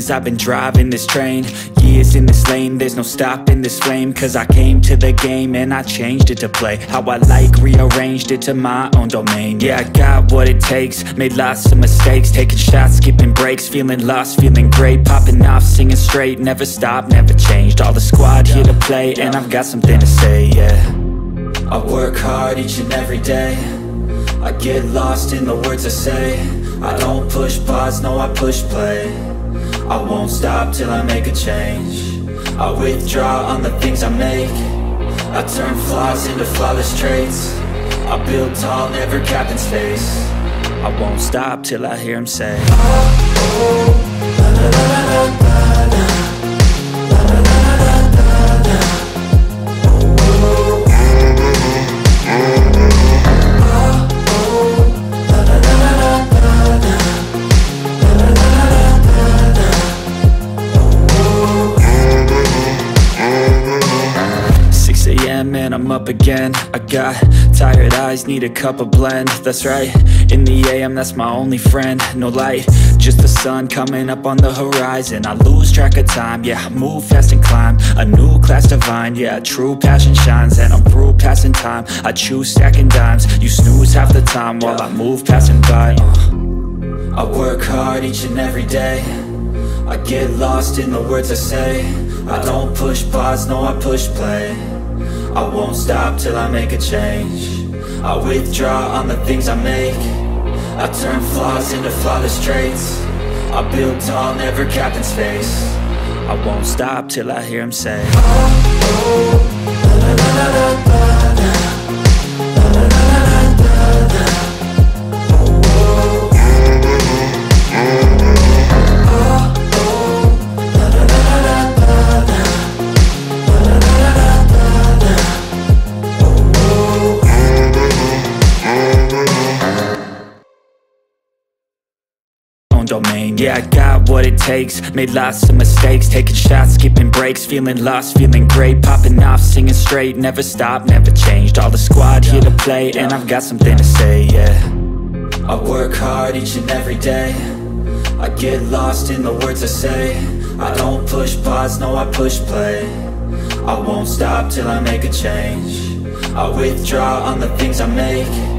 things. I've been driving this train, years in this lane. There's no stopping this flame, cause I came to the game and I changed it to play how I like, rearranged it to my own domain. Yeah, I got what it takes, made lots of mistakes, taking shots, skipping breaks, feeling lost, feeling great, popping off, singing straight, never stopped, never changed. All the squad here to play, and I've got something to say, yeah. I work hard each and every day, I get lost in the words I say. I don't push pause, no I push play. I won't stop till I make a change. I withdraw on the things I make. I turn flaws into flawless traits. I build tall, never capped in space. I won't stop till I hear him say, oh, oh, la, la, la, la, la, la, la, la, la, la, la, la, oh, oh, and I'm up again. I got tired eyes, need a cup of blend. That's right, in the AM, that's my only friend. No light, just the sun coming up on the horizon. I lose track of time, yeah, I move fast and climb a new class divine, yeah, true passion shines. And I'm through passing time, I choose stacking dimes. You snooze half the time while I move passing by. I work hard each and every day, I get lost in the words I say. I don't push pause, no I push play. I won't stop till I make a change. I withdraw on the things I make. I turn flaws into flawless traits. I build tall, never capped in space. I won't stop till I hear him say, oh, oh, la, la, la, la, la, la, la, la, la, la, la, la, oh, oh, domain. Yeah, I got what it takes, made lots of mistakes, taking shots, skipping breaks, feeling lost, feeling great, popping off, singing straight, never stopped, never changed. All the squad here to play, and I've got something to say, yeah. I work hard each and every day, I get lost in the words I say. I don't push pause, no I push play. I won't stop till I make a change. I withdraw on the things I make.